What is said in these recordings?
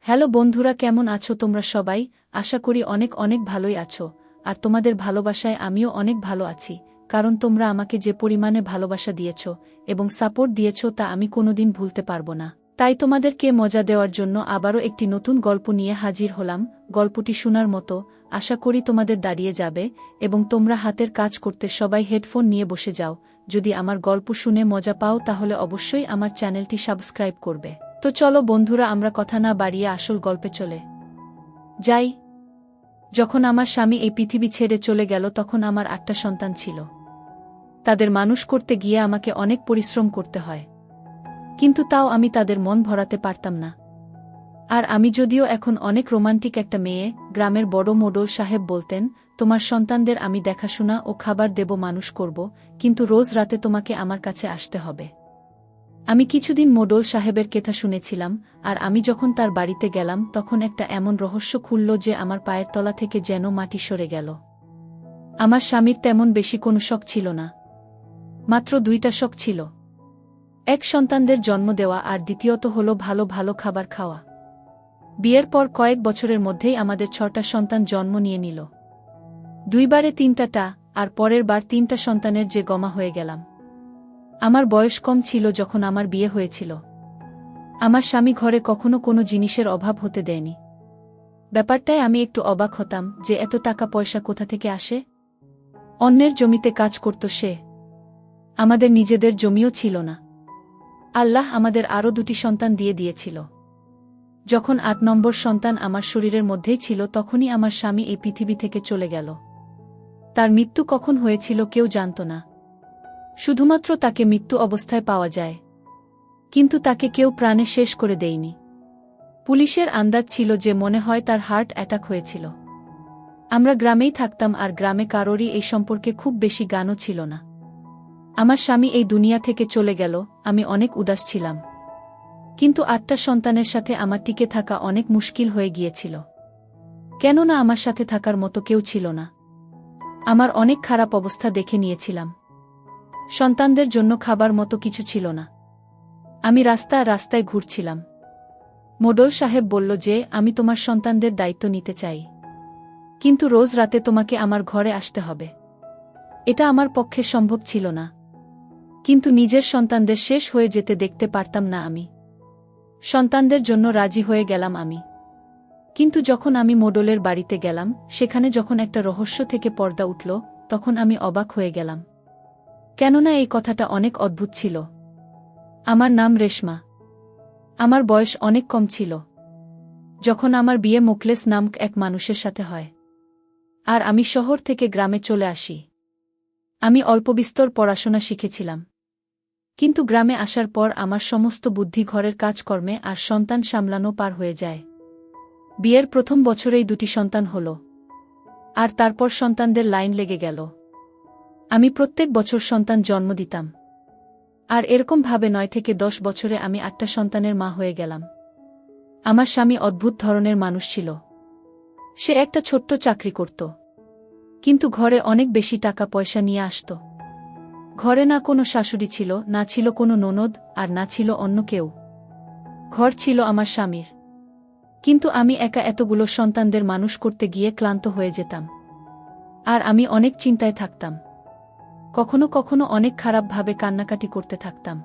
Hello বন্ধুরা, কেমন আছো তোমরা সবাই? আশা করি অনেক অনেক ভালোই আছো। আর তোমাদের ভালোবাসায় আমিও অনেক ভালো আছি, কারণ তোমরা আমাকে যে পরিমাণে ভালোবাসা দিয়েছ এবং সাপোর্ট দিয়েছ তা আমি কোনোদিন ভুলতে পারবো না। তাই তোমাদেরকে মজা দেওয়ার জন্য আবারও একটি নতুন গল্প নিয়ে হাজির হলাম। গল্পটি শোনার মতো আশা করি তোমাদের দাঁড়িয়ে যাবে এবং তোমরা হাতের কাজ করতে সবাই হেডফোন নিয়ে বসে যাও। যদি আমার গল্প শুনে মজা পাও তাহলে অবশ্যই আমার চ্যানেলটি সাবস্ক্রাইব করবে। তো চলো বন্ধুরা, আমরা কথা না বাড়িয়ে আসল গল্পে চলে যাই। যখন আমার স্বামী এই পৃথিবী ছেড়ে চলে গেল তখন আমার 8টা সন্তান ছিল। তাদের মানুষ করতে গিয়ে আমাকে অনেক পরিশ্রম করতে হয়, কিন্তু তাও আমি তাদের মন ভরাতে পারতাম না। আর আমি যদিও এখন অনেক রোমান্টিক একটা মেয়ে, গ্রামের বড় মোড়ল সাহেব বলতেন, তোমার সন্তানদের আমি দেখাশোনা ও খাবার দেব, মানুষ করব, কিন্তু রোজ রাতে তোমাকে আমার কাছে আসতে হবে। আমি কিছুদিন মোড়ল সাহেবের কথা শুনেছিলাম, আর আমি যখন তার বাড়িতে গেলাম তখন একটা এমন রহস্য খুলল যে আমার পায়ের তলা থেকে যেন মাটি সরে গেল। আমার স্বামীর তেমন বেশি কোনো শখ ছিল না, মাত্র 2টা শখ ছিল। এক, সন্তানদের জন্ম দেওয়া, আর দ্বিতীয়ত হলো ভালো ভালো খাবার খাওয়া। বিয়ের পর কয়েক বছরের মধ্যেই আমাদের 6টা সন্তান জন্ম নিয়ে নিল। 2বারে 3টা, আর পরের বার 3টা সন্তানের যে গমা হয়ে গেলাম। আমার বয়স কম ছিল যখন আমার বিয়ে হয়েছিল। আমার স্বামী ঘরে কখনো কোনো জিনিসের অভাব হতে দেয়নি। ব্যাপারটায় আমি একটু অবাক হতাম যে এত টাকা পয়সা কোথা থেকে আসে। অন্যের জমিতে কাজ করত সে, আমাদের নিজেদের জমিও ছিল না। আল্লাহ আমাদের আরও 2টি সন্তান দিয়ে দিয়েছিল। যখন 8 নম্বর সন্তান আমার শরীরের মধ্যেই ছিল তখনই আমার স্বামী এই পৃথিবী থেকে চলে গেল। তার মৃত্যু কখন হয়েছিল কেউ জানত না, শুধুমাত্র তাকে মৃত্যু অবস্থায় পাওয়া যায়, কিন্তু তাকে কেউ প্রাণে শেষ করে দেয়নি। পুলিশের আন্দাজ ছিল যে মনে হয় তার হার্ট অ্যাটাক হয়েছিল। আমরা গ্রামেই থাকতাম, আর গ্রামে কারোরই এই সম্পর্কে খুব বেশি জ্ঞানও ছিল না। আমার স্বামী এই দুনিয়া থেকে চলে গেল, আমি অনেক উদাস ছিলাম, কিন্তু 8টা সন্তানের সাথে আমার টিকে থাকা অনেক মুশকিল হয়ে গিয়েছিল। কেননা আমার সাথে থাকার মতো কেউ ছিল না। আমার অনেক খারাপ অবস্থা দেখে নিয়েছিলাম। সন্তানদের জন্য খাবার মতো কিছু ছিল না। আমি রাস্তায় রাস্তায় ঘুরছিলাম। মোড়ল সাহেব বলল যে আমি তোমার সন্তানদের দায়িত্ব নিতে চাই, কিন্তু রোজ রাতে তোমাকে আমার ঘরে আসতে হবে। এটা আমার পক্ষে সম্ভব ছিল না, কিন্তু নিজের সন্তানদের শেষ হয়ে যেতে দেখতে পারতাম না আমি। সন্তানদের জন্য রাজি হয়ে গেলাম আমি। কিন্তু যখন আমি মোড়লের বাড়িতে গেলাম, সেখানে যখন একটা রহস্য থেকে পর্দা উঠল, তখন আমি অবাক হয়ে গেলাম। কেননা এই কথাটা অনেক অদ্ভুত ছিল। আমার নাম রেশমা। আমার বয়স অনেক কম ছিল যখন আমার বিয়ে মোকলেস নামক এক মানুষের সাথে হয়, আর আমি শহর থেকে গ্রামে চলে আসি। আমি অল্পবিস্তর পড়াশোনা শিখেছিলাম, কিন্তু গ্রামে আসার পর আমার সমস্ত বুদ্ধি ঘরের কাজকর্মে আর সন্তান সামলানো পার হয়ে যায়। বিয়ের প্রথম বছরেই 2টি সন্তান হল, আর তারপর সন্তানদের লাইন লেগে গেল। আমি প্রত্যেক বছর সন্তান জন্ম দিতাম, আর এরকমভাবে 9 থেকে 10 বছরে আমি 8টা সন্তানের মা হয়ে গেলাম। আমার স্বামী অদ্ভুত ধরনের মানুষ ছিল। সে একটা ছোট্ট চাকরি করত, কিন্তু ঘরে অনেক বেশি টাকা পয়সা নিয়ে আসত। ঘরে না কোনো শাশুড়ি ছিল, না ছিল কোনো ননদ, আর না ছিল অন্য কেউ। ঘর ছিল আমার স্বামীর। কিন্তু আমি একা এতগুলো সন্তানদের মানুষ করতে গিয়ে ক্লান্ত হয়ে যেতাম, আর আমি অনেক চিন্তায় থাকতাম। কখনো কখনো অনেক খারাপভাবে কান্নাকাটি করতে থাকতাম,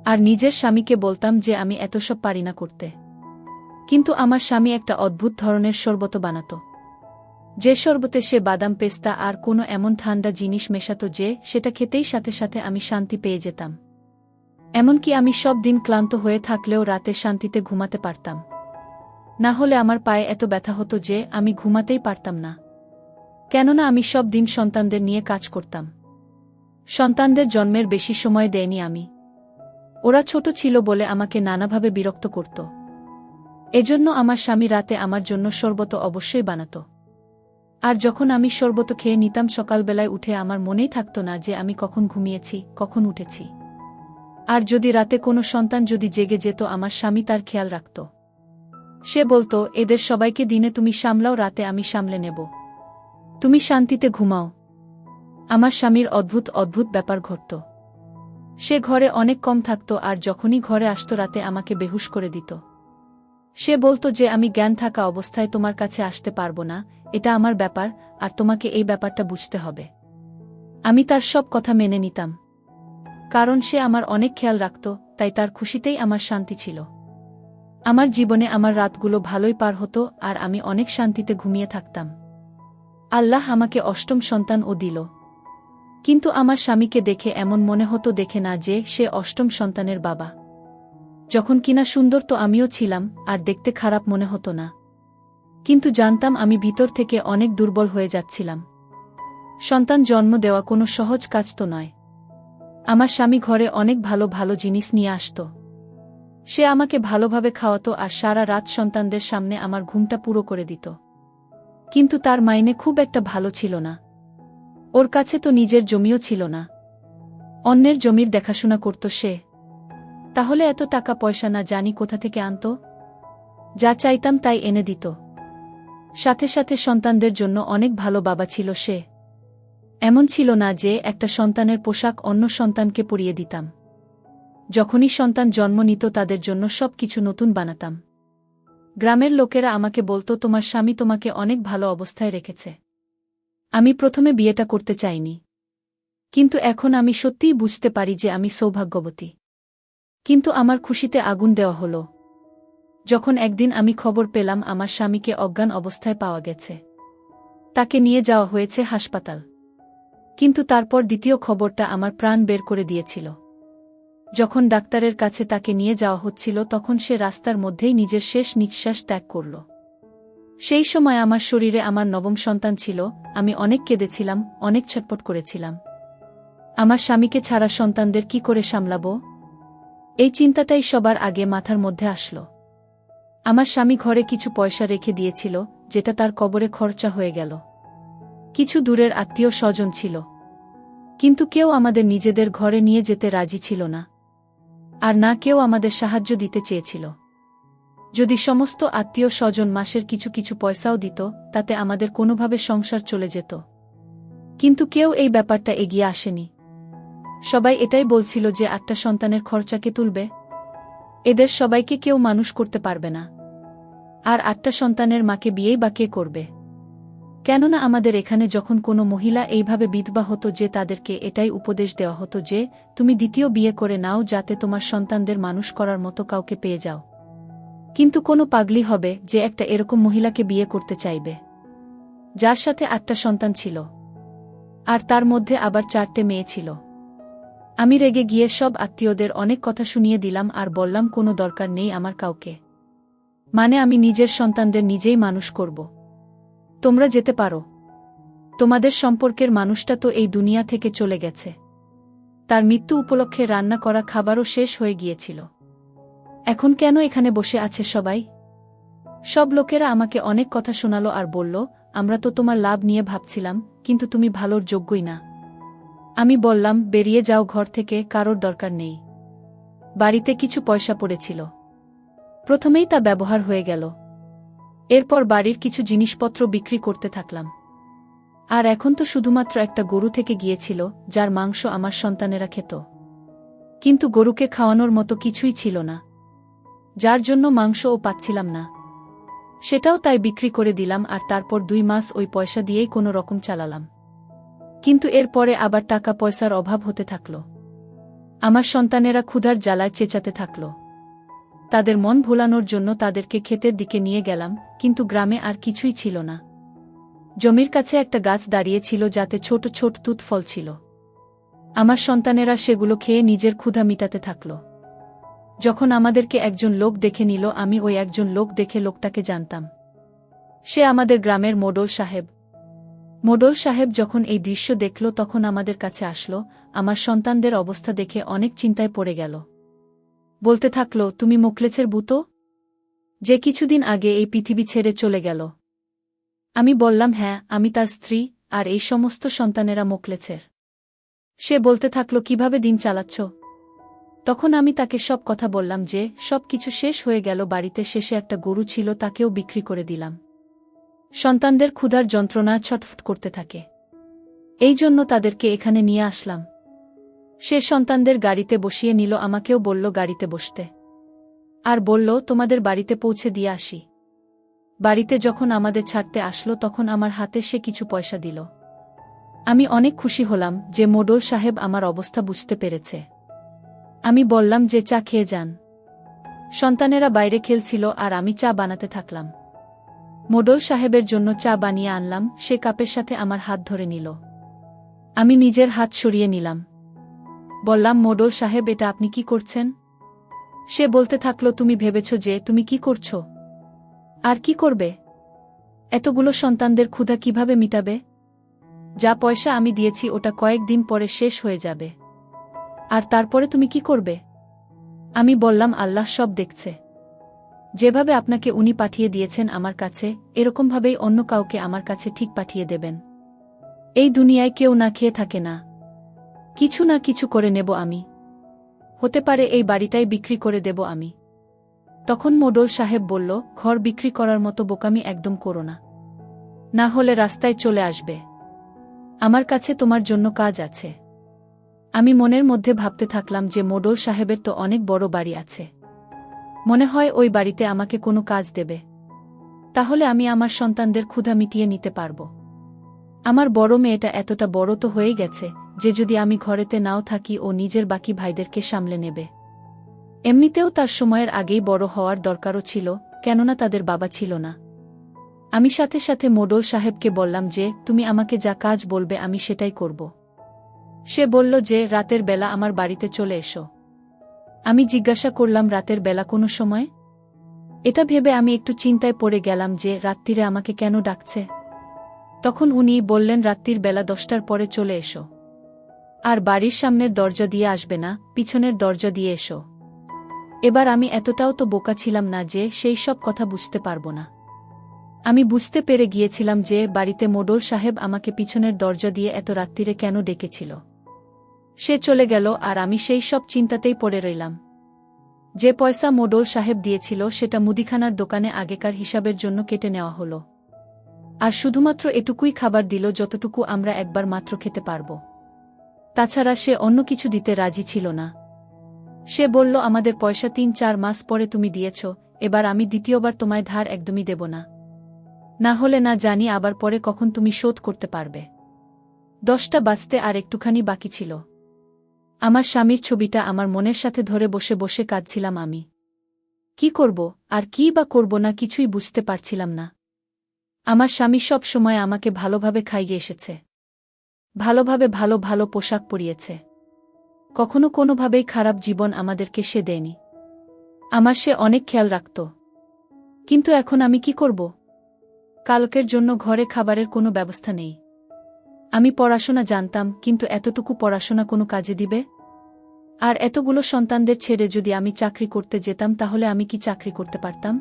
আর নিজের স্বামীকে বলতাম যে আমি এত সব পারি না করতে। কিন্তু আমার স্বামী একটা অদ্ভুত ধরনের শরবত বানাত, যে শরবতে সে বাদাম, পেস্তা আর কোনো এমন ঠান্ডা জিনিস মেশাতো যে সেটা খেতেই সাথে সাথে আমি শান্তি পেয়ে যেতাম। এমনকি আমি সব দিন ক্লান্ত হয়ে থাকলেও রাতে শান্তিতে ঘুমাতে পারতাম। না হলে আমার পায়ে এত ব্যথা হতো যে আমি ঘুমাতেই পারতাম না, কেননা আমি সব দিন সন্তানদের নিয়ে কাজ করতাম। সন্তানদের জন্মের বেশি সময় দেয়নি আমি। ওরা ছোট ছিল বলে আমাকে নানাভাবে বিরক্ত করত। এজন্য আমার স্বামী রাতে আমার জন্য শরবত অবশ্যই বানাত। আর যখন আমি শরবত খেয়ে নিতাম, সকালবেলায় উঠে আমার মনেই থাকত না যে আমি কখন ঘুমিয়েছি, কখন উঠেছি। আর যদি রাতে কোনো সন্তান যদি জেগে যেত, আমার স্বামী তার খেয়াল রাখত। সে বলতো, এদের সবাইকে দিনে তুমি সামলাও, রাতে আমি সামলে নেব, তুমি শান্তিতে ঘুমাও। আমার স্বামীর অদ্ভুত অদ্ভুত ব্যাপার ঘটত। সে ঘরে অনেক কম থাকত, আর যখনই ঘরে আসত রাতে আমাকে বেহুশ করে দিত। সে বলতো যে আমি জ্ঞান থাকা অবস্থায় তোমার কাছে আসতে পারবো না, এটা আমার ব্যাপার, আর তোমাকে এই ব্যাপারটা বুঝতে হবে। আমি তার সব কথা মেনে নিতাম। কারণ সে আমার অনেক খেয়াল রাখত, তাই তার খুশিতেই আমার শান্তি ছিল। আমার জীবনে আমার রাতগুলো ভালোই পার হতো আর আমি অনেক শান্তিতে ঘুমিয়ে থাকতাম। আল্লাহ আমাকে অষ্টম সন্তানও দিল। কিন্তু আমার স্বামীকে দেখে এমন মনে হতো দেখে না যে সে অষ্টম সন্তানের বাবা। যখন কিনা সুন্দর তো আমিও ছিলাম, আর দেখতে খারাপ মনে হতো না। কিন্তু জানতাম আমি ভিতর থেকে অনেক দুর্বল হয়ে যাচ্ছিলাম। সন্তান জন্ম দেওয়া কোনো সহজ কাজ তো নয়। আমার স্বামী ঘরে অনেক ভালো ভালো জিনিস নিয়ে আসত। সে আমাকে ভালোভাবে খাওয়াতো আর সারা রাত সন্তানদের সামনে আমার ঘুমটা পুরো করে দিত। কিন্তু তার মাইনে খুব একটা ভালো ছিল না। ওর কাছে তো নিজের জমিও ছিল না। অন্যের জমির দেখাশোনা করত সে। তাহলে এত টাকা পয়সা না জানি কোথা থেকে আনত। যা চাইতাম তাই এনে দিত। সাথে সাথে সন্তানদের জন্য অনেক ভালো বাবা ছিল সে। এমন ছিল না যে একটা সন্তানের পোশাক অন্য সন্তানকে পরিয়ে দিতাম। যখনই সন্তান জন্ম নিত তাদের জন্য সব কিছু নতুন বানাতাম। গ্রামের লোকেরা আমাকে বলতো তোমার স্বামী তোমাকে অনেক ভালো অবস্থায় রেখেছে। আমি প্রথমে বিয়েটা করতে চাইনি। কিন্তু এখন আমি সত্যিই বুঝতে পারি যে আমি সৌভাগ্যবতী। কিন্তু আমার খুশিতে আগুন দেওয়া হলো যখন একদিন আমি খবর পেলাম আমার স্বামীকে অজ্ঞান অবস্থায় পাওয়া গেছে। তাকে নিয়ে যাওয়া হয়েছে হাসপাতাল। কিন্তু তারপর দ্বিতীয় খবরটা আমার প্রাণ বের করে দিয়েছিল। যখন ডাক্তারের কাছে তাকে নিয়ে যাওয়া হচ্ছিল তখন সে রাস্তার মধ্যেই নিজের শেষ নিঃশ্বাস ত্যাগ করল। সেই সময় আমার শরীরে আমার নবম সন্তান ছিল। আমি অনেক কেঁদেছিলাম, অনেক ছটপট করেছিলাম। আমার স্বামীকে ছাড়া সন্তানদের কি করে সামলাবো, এই চিন্তাটাই সবার আগে মাথার মধ্যে আসলো। আমার স্বামী ঘরে কিছু পয়সা রেখে দিয়েছিল, যেটা তার কবরে খরচা হয়ে গেল। কিছু দূরের আত্মীয় স্বজন ছিল, কিন্তু কেউ আমাদের নিজেদের ঘরে নিয়ে যেতে রাজি ছিল না। আর না কেউ আমাদের সাহায্য দিতে চেয়েছিল। যদি সমস্ত আত্মীয় স্বজন মাসের কিছু কিছু পয়সাও দিত, তাতে আমাদের কোনোভাবে সংসার চলে যেত। কিন্তু কেউ এই ব্যাপারটা এগিয়ে আসেনি। সবাই এটাই বলছিল যে 8টা সন্তানের খরচা কে তুলবে? এদের সবাইকে কেউ মানুষ করতে পারবে না। আর 8টা সন্তানের মাকে বিয়েই বা কে করবে? কেননা আমাদের এখানে যখন কোনো মহিলা এইভাবে বিধবা হতো যে তাদেরকে এটাই উপদেশ দেওয়া হতো যে তুমি দ্বিতীয় বিয়ে করে নাও যাতে তোমার সন্তানদের মানুষ করার মতো কাউকে পেয়ে যাও। কিন্তু কোনো পাগলি হবে যে একটা এরকম মহিলাকে বিয়ে করতে চাইবে, যার সাথে 8টা সন্তান ছিল, আর তার মধ্যে আবার 4টে মেয়ে ছিল। আমি রেগে গিয়ে সব আত্মীয়দের অনেক কথা শুনিয়ে দিলাম আর বললাম কোনো দরকার নেই আমার কাউকে, মানে আমি নিজের সন্তানদের নিজেই মানুষ করব। তোমরা যেতে পারো। তোমাদের সম্পর্কের মানুষটা তো এই দুনিয়া থেকে চলে গেছে। তার মৃত্যু উপলক্ষে রান্না করা খাবারও শেষ হয়ে গিয়েছিল। এখন কেন এখানে বসে আছে সবাই? সব লোকেরা আমাকে অনেক কথা শোনালো আর বলল, আমরা তো তোমার লাভ নিয়ে ভাবছিলাম, কিন্তু তুমি ভালোর যোগ্যই না। আমি বললাম, বেরিয়ে যাও ঘর থেকে, কারোর দরকার নেই। বাড়িতে কিছু পয়সা পড়েছিল, প্রথমেই তা ব্যবহার হয়ে গেল। এরপর বাড়ির কিছু জিনিসপত্র বিক্রি করতে থাকলাম। আর এখন তো শুধুমাত্র একটা গরু থেকে গিয়েছিল, যার মাংস আমার সন্তানেরা খেত। কিন্তু গরুকে খাওয়ানোর মতো কিছুই ছিল না, যার জন্য মাংসও পাচ্ছিলাম না। সেটাও তাই বিক্রি করে দিলাম আর তারপর 2 মাস ওই পয়সা দিয়েই কোনো রকম চালালাম। কিন্তু এরপরে আবার টাকা পয়সার অভাব হতে থাকল। আমার সন্তানেরা ক্ষুধার জ্বালায় চেঁচাতে থাকল। তাদের মন ভোলানোর জন্য তাদেরকে ক্ষেতের দিকে নিয়ে গেলাম, কিন্তু গ্রামে আর কিছুই ছিল না। জমির কাছে একটা গাছ দাঁড়িয়েছিল যাতে ছোট ছোট তুত ফল ছিল। আমার সন্তানেরা সেগুলো খেয়ে নিজের ক্ষুধা মিটাতে থাকল। যখন আমাদেরকে একজন লোক দেখে নিল, আমি ওই একজন লোক দেখে লোকটাকে জানতাম। সে আমাদের গ্রামের মোডল সাহেব। মোডল সাহেব যখন এই দৃশ্য দেখল তখন আমাদের কাছে আসলো। আমার সন্তানদের অবস্থা দেখে অনেক চিন্তায় পড়ে গেল। বলতে থাকল, তুমি মোকলেছের বুতো, যে কিছুদিন আগে এই পৃথিবী ছেড়ে চলে গেল? আমি বললাম, হ্যাঁ, আমি তার স্ত্রী, আর এই সমস্ত সন্তানেরা মোকলেছের। সে বলতে থাকল, কিভাবে দিন চালাচ্ছ? তখন আমি তাকে সব কথা বললাম যে সব কিছু শেষ হয়ে গেল। বাড়িতে শেষে একটা গরু ছিল, তাকেও বিক্রি করে দিলাম। সন্তানদের ক্ষুধার যন্ত্রণা ছটফট করতে থাকে, এই জন্য তাদেরকে এখানে নিয়ে আসলাম। সে সন্তানদের গাড়িতে বসিয়ে নিল, আমাকেও বলল গাড়িতে বসতে। আর বলল, তোমাদের বাড়িতে পৌঁছে দিয়ে আসি। বাড়িতে যখন আমাদের ছাড়তে আসলো তখন আমার হাতে সে কিছু পয়সা দিল। আমি অনেক খুশি হলাম যে মোডল সাহেব আমার অবস্থা বুঝতে পেরেছে। আমি বললাম যে চা খেয়ে যান। সন্তানেরা বাইরে খেলছিল আর আমি চা বানাতে থাকলাম। মোডল সাহেবের জন্য চা বানিয়ে আনলাম, সে কাপের সাথে আমার হাত ধরে নিল। আমি নিজের হাত সরিয়ে নিলাম। বললাম, মোডল সাহেব, এটা আপনি কি করছেন? সে বলতে থাকল, তুমি ভেবেছ যে তুমি কি করছো? আর কি করবে? এতগুলো সন্তানদের ক্ষুধা কিভাবে মিটাবে? যা পয়সা আমি দিয়েছি ওটা কয়েকদিন পরে শেষ হয়ে যাবে। আর তারপরে তুমি কি করবে? আমি বললাম, আল্লাহ সব দেখছে। যেভাবে আপনাকে উনি পাঠিয়ে দিয়েছেন আমার কাছে, এরকমভাবেই অন্য কাউকে আমার কাছে ঠিক পাঠিয়ে দেবেন। এই দুনিয়ায় কেউ না খেয়ে থাকে না। কিছু না কিছু করে নেব আমি। হতে পারে এই বাড়িটাই বিক্রি করে দেব আমি। তখন মোডল সাহেব বলল, ঘর বিক্রি করার মতো বোকামি একদম করো না, না হলে রাস্তায় চলে আসবে। আমার কাছে তোমার জন্য কাজ আছে। আমি মনের মধ্যে ভাবতে থাকলাম যে মোডল সাহেবের তো অনেক বড় বাড়ি আছে। মনে হয় ওই বাড়িতে আমাকে কোনো কাজ দেবে। তাহলে আমি আমার সন্তানদের ক্ষুধা মিটিয়ে নিতে পারব। আমার বড় মেয়েটা এতটা বড় তো হয়ে গেছে যে যদি আমি ঘরেতে নাও থাকি ও নিজের বাকি ভাইদেরকে সামলে নেবে। এমনিতেও তার সময়ের আগেই বড় হওয়ার দরকারও ছিল, কেননা তাদের বাবা ছিল না। আমি সাথে সাথে মোডল সাহেবকে বললাম যে তুমি আমাকে যা কাজ বলবে আমি সেটাই করব। সে বলল যে রাতের বেলা আমার বাড়িতে চলে এসো। আমি জিজ্ঞাসা করলাম, রাতের বেলা কোনো সময়? এটা ভেবে আমি একটু চিন্তায় পড়ে গেলাম যে রাত্রিরে আমাকে কেন ডাকছে। তখন উনি বললেন, রাত্রির বেলা 10টার পরে চলে এসো। আর বাড়ির সামনের দরজা দিয়ে আসবে না, পিছনের দরজা দিয়ে এসো। এবার আমি এতটাও তো বোকা ছিলাম না যে সেই সব কথা বুঝতে পারব না। আমি বুঝতে পেরে গিয়েছিলাম যে বাড়িতে মোডল সাহেব আমাকে পিছনের দরজা দিয়ে এত রাত্রিরে কেন ডেকেছিল। সে চলে গেল আর আমি সেই সব চিন্তাতেই পড়ে রইলাম। যে পয়সা মোডল সাহেব দিয়েছিল সেটা মুদিখানার দোকানে আগেকার হিসাবের জন্য কেটে নেওয়া হলো। আর শুধুমাত্র এটুকুই খাবার দিল যতটুকু আমরা একবার মাত্র খেতে পারব। তাছাড়া সে অন্য কিছু দিতে রাজি ছিল না। সে বলল, আমাদের পয়সা 3-4 মাস পরে তুমি দিয়েছ, এবার আমি দ্বিতীয়বার তোমায় ধার একদমই দেব না। না হলে না জানি আবার পরে কখন তুমি শোধ করতে পারবে। 10টা বাজতে আর একটুখানি বাকি ছিল। আমার স্বামীর ছবিটা আমার মনের সাথে ধরে বসে বসে কাঁদছিলাম আমি। কি করব আর কি বা করব না কিছুই বুঝতে পারছিলাম না। আমার স্বামী সব সময় আমাকে ভালোভাবে খাইয়ে এসেছে, ভালোভাবে ভালো ভালো পোশাক পরিয়েছে। কখনো কোনোভাবেই খারাপ জীবন আমাদেরকে সে দেয়নি। আমার সে অনেক খেয়াল রাখত। কিন্তু এখন আমি কি করব? কালকের জন্য ঘরে খাবারের কোনো ব্যবস্থা নেই। আমি পড়াশোনা জানতাম, কিন্তু এতটুকু পড়াশোনা কোনো কাজে দিবে? আর এতগুলো সন্তানদের ছেড়ে যদি আমি চাকরি করতে যেতাম তাহলে আমি কি চাকরি করতে পারতাম?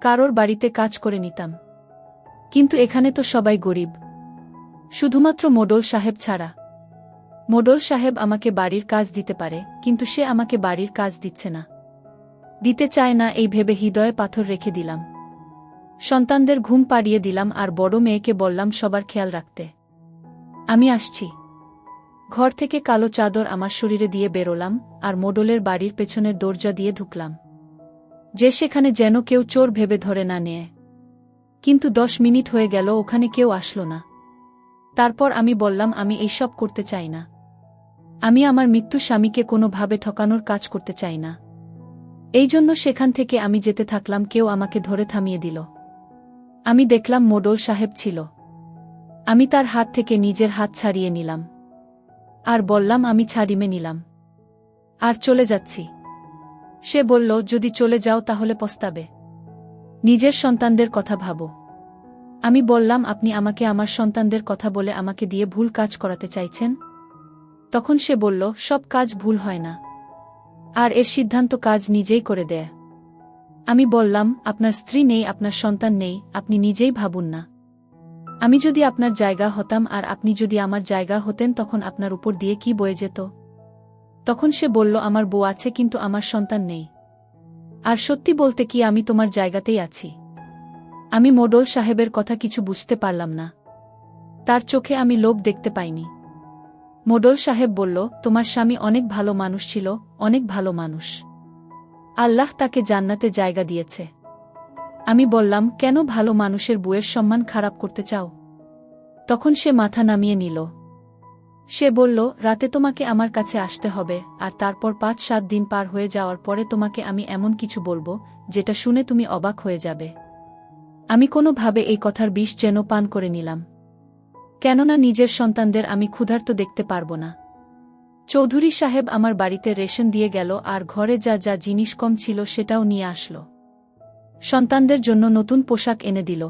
কারোর বাড়িতে কাজ করে নিতাম। কিন্তু এখানে তো সবাই গরিব, শুধুমাত্র মোডল সাহেব ছাড়া। মোডল সাহেব আমাকে বাড়ির কাজ দিতে পারে, কিন্তু সে আমাকে বাড়ির কাজ দিচ্ছে না, দিতে চায় না। এই ভেবে হৃদয়ে পাথর রেখে দিলাম। সন্তানদের ঘুম পাড়িয়ে দিলাম আর বড় মেয়েকে বললাম সবার খেয়াল রাখতে। আমি আসছি। ঘর থেকে কালো চাদর আমার শরীরে দিয়ে বেরোলাম আর মোডলের বাড়ির পেছনের দরজা দিয়ে ঢুকলাম, যে সেখানে যেন কেউ চোর ভেবে ধরে না নেয়। কিন্তু 10 মিনিট হয়ে গেল, ওখানে কেউ আসলো না। তারপর আমি বললাম, আমি এইসব করতে চাই না। আমি আমার মৃত্যু স্বামীকে কোনোভাবে ঠকানোর কাজ করতে চাই না। এই জন্য সেখান থেকে আমি যেতে থাকলাম। কেউ আমাকে ধরে থামিয়ে দিল। আমি দেখলাম মোডল সাহেব ছিল। আমি তার হাত থেকে নিজের হাত ছাড়িয়ে নিলাম আর বললাম, আমি ছাড়িমে নিলাম আর চলে যাচ্ছি। সে বলল, যদি চলে যাও তাহলে পস্তাবে। নিজের সন্তানদের কথা ভাবো। আমি বললাম, আপনি আমাকে আমার সন্তানদের কথা বলে আমাকে দিয়ে ভুল কাজ করাতে চাইছেন? তখন সে বলল, সব কাজ ভুল হয় না, আর এর সিদ্ধান্ত কাজ নিজেই করে দেয়। আমি বললাম, আপনার স্ত্রী নেই, আপনার সন্তান নেই, আপনি নিজেই ভাবুন না। আমি যদি আপনার জায়গা হতাম আর আপনি যদি আমার জায়গা হতেন তখন আপনার উপর দিয়ে কি বয়ে যেত? তখন সে বলল, আমার বউ আছে কিন্তু আমার সন্তান নেই। আর সত্যি বলতে কি, আমি তোমার জায়গাতেই আছি। আমি মোডল সাহেবের কথা কিছু বুঝতে পারলাম না। তার চোখে আমি লোভ দেখতে পাইনি। মোডল সাহেব বলল, তোমার স্বামী অনেক ভালো মানুষ ছিল, অনেক ভালো মানুষ। আল্লাহ তাকে জান্নাতে জায়গা দিয়েছে। আমি বললাম, কেন ভালো মানুষের বউয়ের সম্মান খারাপ করতে চাও? তখন সে মাথা নামিয়ে নিল। সে বলল, রাতে তোমাকে আমার কাছে আসতে হবে, আর তারপর ৫-৭ দিন পার হয়ে যাওয়ার পরে তোমাকে আমি এমন কিছু বলবো যেটা শুনে তুমি অবাক হয়ে যাবে। আমি কোনোভাবে এই কথার বিষ যেন পান করে নিলাম, কেননা নিজের সন্তানদের আমি ক্ষুধার্ত দেখতে পারব না। চৌধুরী সাহেব আমার বাড়িতে রেশন দিয়ে গেল, আর ঘরে যা যা জিনিস কম ছিল সেটাও নিয়ে আসলো। সন্তানদের জন্য নতুন পোশাক এনে দিল।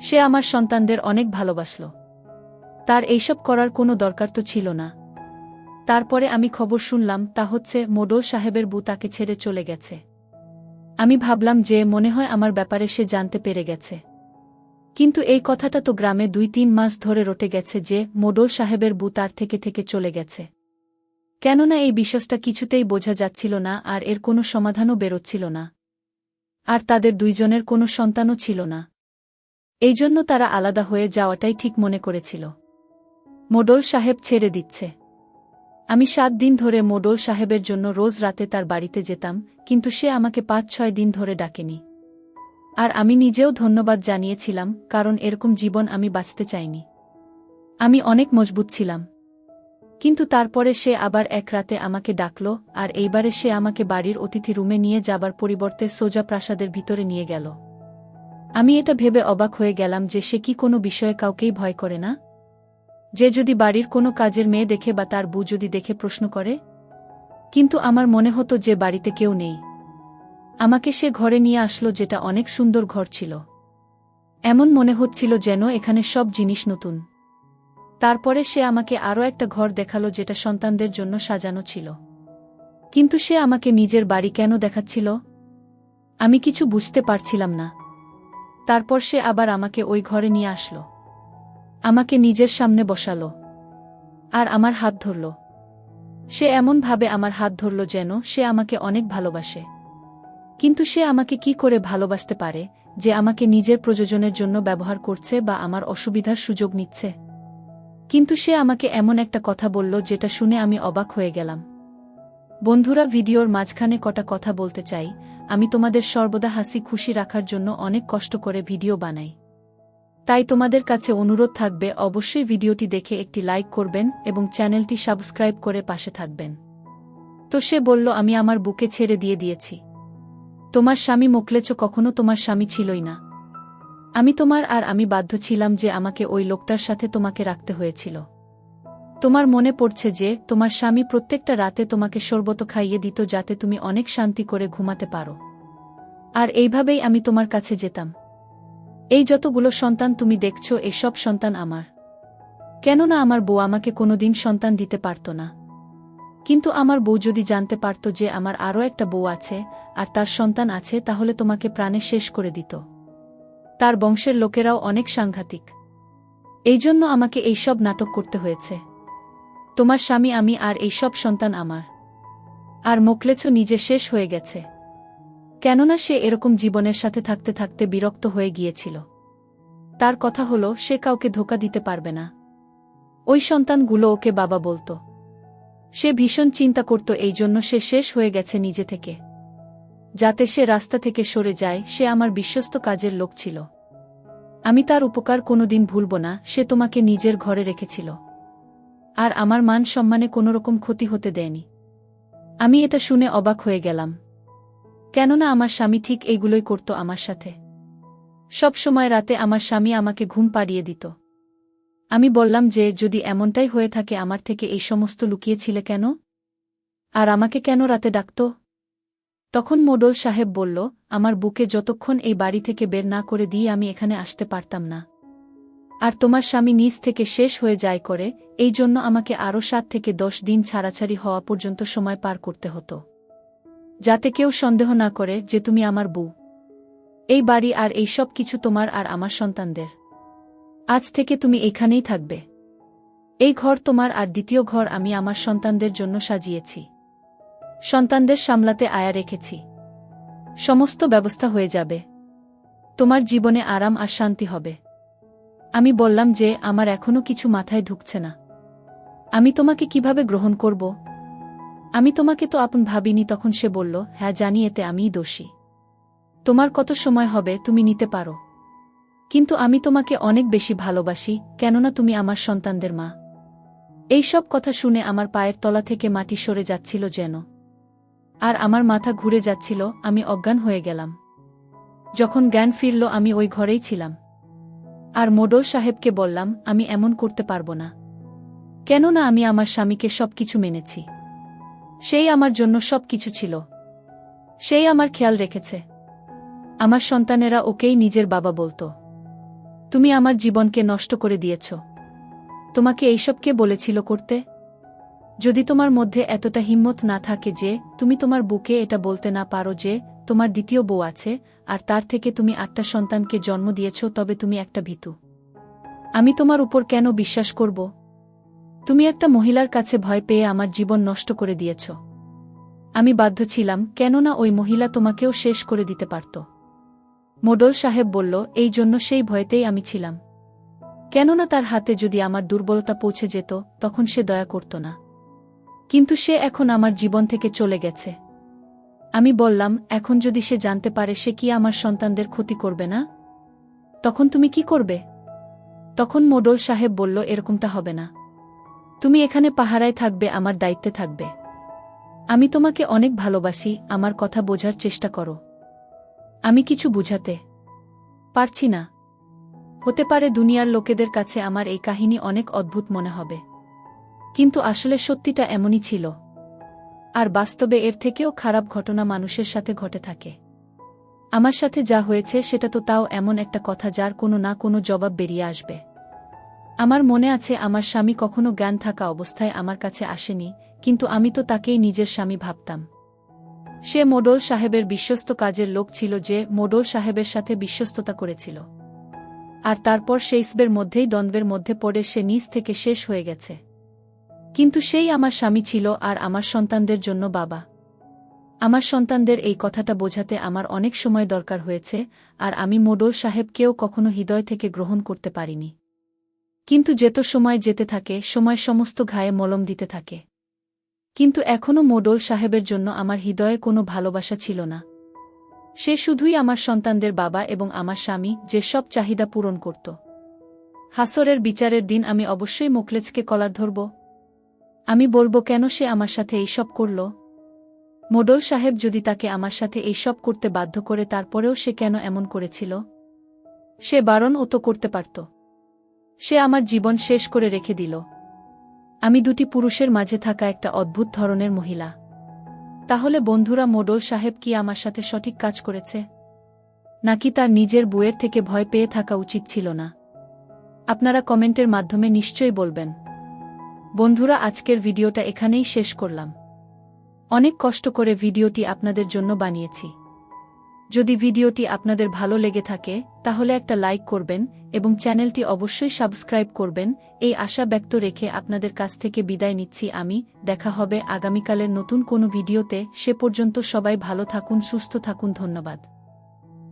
সে আমার সন্তানদের অনেক ভালোবাসল। তার এইসব করার কোনো দরকার তো ছিল না। তারপরে আমি খবর শুনলাম, তা হচ্ছে মোডল সাহেবের বউ তাকে ছেড়ে চলে গেছে। আমি ভাবলাম যে মনে হয় আমার ব্যাপারে সে জানতে পেরে গেছে। কিন্তু এই কথাটা তো গ্রামে ২-৩ মাস ধরে রটে গেছে যে মোডল সাহেবের বউ তার থেকে চলে গেছে। কেননা এই বিশ্বাসটা কিছুতেই বোঝা যাচ্ছিল না, আর এর কোনো সমাধানও বেরোচ্ছিল না। আর তাদের দুইজনের কোনো সন্তানও ছিল না। এই জন্য তারা আলাদা হয়ে যাওয়াটাই ঠিক মনে করেছিল। মোডল সাহেব ছেড়ে দিচ্ছে। আমি ৭ দিন ধরে মোডল সাহেবের জন্য রোজ রাতে তার বাড়িতে যেতাম, কিন্তু সে আমাকে ৫-৬ দিন ধরে ডাকেনি। আর আমি নিজেও ধন্যবাদ জানিয়েছিলাম, কারণ এরকম জীবন আমি বাঁচতে চাইনি। আমি অনেক মজবুত ছিলাম। কিন্তু তারপরে সে আবার এক রাতে আমাকে ডাকল, আর এইবারে সে আমাকে বাড়ির অতিথি রুমে নিয়ে যাবার পরিবর্তে সোজা প্রাসাদের ভিতরে নিয়ে গেল। আমি এটা ভেবে অবাক হয়ে গেলাম যে সে কি কোনো বিষয়ে কাউকেই ভয় করে না? যে যদি বাড়ির কোনো কাজের মেয়ে দেখে বা তার বউ যদি দেখে প্রশ্ন করে? কিন্তু আমার মনে হতো যে বাড়িতে কেউ নেই। আমাকে সে ঘরে নিয়ে আসলো, যেটা অনেক সুন্দর ঘর ছিল। এমন মনে হচ্ছিল যেন এখানে সব জিনিস নতুন। তারপরে সে আমাকে আরও একটা ঘর দেখালো, যেটা সন্তানদের জন্য সাজানো ছিল। কিন্তু সে আমাকে নিজের বাড়ি কেন দেখাচ্ছিল? আমি কিছু বুঝতে পারছিলাম না। তারপর সে আবার আমাকে ওই ঘরে নিয়ে আসলো। আমাকে নিজের সামনে বসালো আর আমার হাত ধরল। সে এমনভাবে আমার হাত ধরল যেন সে আমাকে অনেক ভালোবাসে। কিন্তু সে আমাকে কি করে ভালোবাসতে পারে যে আমাকে নিজের প্রয়োজনের জন্য ব্যবহার করছে বা আমার অসুবিধার সুযোগ নিচ্ছে? কিন্তু সে আমাকে এমন একটা কথা বলল যেটা শুনে আমি অবাক হয়ে গেলাম। বন্ধুরা, ভিডিওর মাঝখানে কটা কথা বলতে চাই। আমি তোমাদের সর্বদা হাসি খুশি রাখার জন্য অনেক কষ্ট করে ভিডিও বানাই। তাই তোমাদের কাছে অনুরোধ থাকবে, অবশ্যই ভিডিওটি দেখে একটি লাইক করবেন এবং চ্যানেলটি সাবস্ক্রাইব করে পাশে থাকবেন। তো সে বলল, আমি আমার বুকে ছেড়ে দিয়েছি। তোমার স্বামী মোকলেছ কখনো তোমার স্বামী ছিলই না। আমি তোমার, আর আমি বাধ্য ছিলাম যে আমাকে ওই লোকটার সাথে তোমাকে রাখতে হয়েছিল। তোমার মনে পড়ছে যে তোমার স্বামী প্রত্যেকটা রাতে তোমাকে শরবত খাইয়ে দিত যাতে তুমি অনেক শান্তি করে ঘুমাতে পারো। আর এইভাবেই আমি তোমার কাছে যেতাম। এই যতগুলো সন্তান তুমি দেখছো, এসব সন্তান আমার। কেননা আমার বউ আমাকে কোনোদিন সন্তান দিতে পারত না। কিন্তু আমার বউ যদি জানতে পারত যে আমার আরও একটা বউ আছে আর তার সন্তান আছে, তাহলে তোমাকে প্রাণে শেষ করে দিত। তার বংশের লোকেরাও অনেক সাংঘাতিক। এই জন্য আমাকে এইসব নাটক করতে হয়েছে। তোমার স্বামী আমি, আর এইসব সন্তান আমার। আর মোকলেছ নিজে শেষ হয়ে গেছে। কেননা সে এরকম জীবনের সাথে থাকতে থাকতে বিরক্ত হয়ে গিয়েছিল। তার কথা হলো, সে কাউকে ধোঁকা দিতে পারবে না। ওই সন্তানগুলো ওকে বাবা বলতো। সে ভীষণ চিন্তা করত, এই জন্য সে শেষ হয়ে গেছে নিজে থেকে। যাতে সে রাস্তা থেকে সরে যায়। সে আমার বিশ্বস্ত কাজের লোক ছিল। আমি তার উপকার কোনোদিন ভুলব না। সে তোমাকে নিজের ঘরে রেখেছিল, আর আমার মান সম্মানে কোনোরকম ক্ষতি হতে দেয়নি। আমি এটা শুনে অবাক হয়ে গেলাম। কেননা আমার স্বামী ঠিক এইগুলোই করত আমার সাথে। সব সময় রাতে আমার স্বামী আমাকে ঘুম পাড়িয়ে দিত। আমি বললাম যে যদি এমনটাই হয়ে থাকে, আমার থেকে এই সমস্ত লুকিয়েছিলে কেন? আর আমাকে কেন রাতে ডাকত? তখন মোডল সাহেব বলল, আমার বুকে যতক্ষণ এই বাড়ি থেকে বের না করে দিয়ে আমি এখানে আসতে পারতাম না। আর তোমার স্বামী নিজ থেকে শেষ হয়ে যায় করে, এই জন্য আমাকে আরও ৭ থেকে ১০ দিন ছাড়াছাড়ি হওয়া পর্যন্ত সময় পার করতে হতো, যাতে কেউ সন্দেহ না করে যে তুমি আমার বউ। এই বাড়ি আর এই সব কিছু তোমার আর আমার সন্তানদের। আজ থেকে তুমি এখানেই থাকবে। এই ঘর তোমার, আর দ্বিতীয় ঘর আমি আমার সন্তানদের জন্য সাজিয়েছি। সন্তানদের সামলাতে আয়া রেখেছি। সমস্ত ব্যবস্থা হয়ে যাবে। তোমার জীবনে আরাম আর শান্তি হবে। আমি বললাম যে আমার এখনো কিছু মাথায় ঢুকছে না। আমি তোমাকে কিভাবে গ্রহণ করব? আমি তোমাকে তো আপন ভাবিনি। তখন সে বলল, হ্যাঁ জানি, এতে আমিই দোষী। তোমার কত সময় হবে তুমি নিতে পারো, কিন্তু আমি তোমাকে অনেক বেশি ভালোবাসি, কেননা তুমি আমার সন্তানদের মা। এই সব কথা শুনে আমার পায়ের তলা থেকে মাটি সরে যাচ্ছিল যেন, আর আমার মাথা ঘুরে যাচ্ছিল, আমি অজ্ঞান হয়ে গেলাম। যখন জ্ঞান ফিরল আমি ওই ঘরেই ছিলাম, আর মোডল সাহেবকে বললাম আমি এমন করতে পারব না, কেননা আমি আমার স্বামীকে সবকিছু মেনেছি। সেই আমার জন্য সবকিছু ছিল, সেই আমার খেয়াল রেখেছে। আমার সন্তানেরা ওকেই নিজের বাবা বলতো। তুমি আমার জীবনকে নষ্ট করে দিয়েছ। তোমাকে এইসব কে বলেছিল করতে? যদি তোমার মধ্যে এতটা হিম্মত না থাকে যে তুমি তোমার বুকে এটা বলতে না পারো যে তোমার দ্বিতীয় বউ আছে, আর তার থেকে তুমি 8টা সন্তানকে জন্ম দিয়েছ, তবে তুমি একটা ভীতু। আমি তোমার উপর কেন বিশ্বাস করব? তুমি একটা মহিলার কাছে ভয় পেয়ে আমার জীবন নষ্ট করে দিয়েছ। আমি বাধ্য ছিলাম, কেননা ওই মহিলা তোমাকেও শেষ করে দিতে পারত। মোডল সাহেব বলল, এই জন্য সেই ভয়েতেই আমি ছিলাম, কেননা তার হাতে যদি আমার দুর্বলতা পৌঁছে যেত তখন সে দয়া করত না। কিন্তু সে এখন আমার জীবন থেকে চলে গেছে। আমি বললাম, এখন যদি সে জানতে পারে, সে কি আমার সন্তানদের ক্ষতি করবে না? তখন তুমি কি করবে? তখন মোডল সাহেব বলল, এরকমটা হবে না। তুমি এখানে পাহারায় থাকবে, আমার দায়িত্বে থাকবে। আমি তোমাকে অনেক ভালোবাসি, আমার কথা বোঝার চেষ্টা করো। আমি কিছু বুঝাতে পারছি না। হতে পারে দুনিয়ার লোকেদের কাছে আমার এই কাহিনী অনেক অদ্ভুত মনে হবে, কিন্তু আসলে সত্যিটা এমনই ছিল। আর বাস্তবে এর থেকেও খারাপ ঘটনা মানুষের সাথে ঘটে থাকে। আমার সাথে যা হয়েছে সেটা তো তাও এমন একটা কথা যার কোনো না কোনো জবাব বেরিয়ে আসবে। আমার মনে আছে, আমার স্বামী কখনো জ্ঞান থাকা অবস্থায় আমার কাছে আসেনি, কিন্তু আমি তো তাকেই নিজের স্বামী ভাবতাম। সে মোডল সাহেবের বিশ্বস্ত কাজের লোক ছিল, যে মোডল সাহেবের সাথে বিশ্বস্ততা করেছিল। আর তারপর সেইসবের মধ্যেই দ্বন্দ্বের মধ্যে পড়ে সে নিজ থেকে শেষ হয়ে গেছে। কিন্তু সেই আমার স্বামী ছিল, আর আমার সন্তানদের জন্য বাবা। আমার সন্তানদের এই কথাটা বোঝাতে আমার অনেক সময় দরকার হয়েছে, আর আমি মোডল সাহেবকেও কখনো হৃদয় থেকে গ্রহণ করতে পারিনি। কিন্তু যেত সময় যেতে থাকে, সময় সমস্ত ঘায়ে মলম দিতে থাকে। কিন্তু এখনও মোডল সাহেবের জন্য আমার হৃদয়ে কোনো ভালোবাসা ছিল না। সে শুধুই আমার সন্তানদের বাবা এবং আমার স্বামী, যে সব চাহিদা পূরণ করত। হাসরের বিচারের দিন আমি অবশ্যই মোখলেছকে কলার ধরব। আমি বলবো, কেন সে আমার সাথে এইসব করল। মোডল সাহেব যদি তাকে আমার সাথে এইসব করতে বাধ্য করে, তারপরেও সে কেন এমন করেছিল? সে বারণ ও তো করতে পারত। সে আমার জীবন শেষ করে রেখে দিল। আমি দুটি পুরুষের মাঝে থাকা একটা অদ্ভুত ধরনের মহিলা। তাহলে বন্ধুরা, মোডল সাহেব কি আমার সাথে সঠিক কাজ করেছে, নাকি তার নিজের বউয়ের থেকে ভয় পেয়ে থাকা উচিত ছিল না? আপনারা কমেন্টের মাধ্যমে নিশ্চয়ই বলবেন। বন্ধুরা, আজকের ভিডিওটা এখানেই শেষ করলাম। অনেক কষ্ট করে ভিডিওটি আপনাদের জন্য বানিয়েছি। যদি ভিডিওটি আপনাদের ভালো লেগে থাকে তাহলে একটা লাইক করবেন এবং চ্যানেলটি অবশ্যই সাবস্ক্রাইব করবেন, এই আশা ব্যক্ত রেখে আপনাদের কাছ থেকে বিদায় নিচ্ছি আমি। দেখা হবে আগামীকালের নতুন কোনো ভিডিওতে। সে পর্যন্ত সবাই ভালো থাকুন, সুস্থ থাকুন। ধন্যবাদ।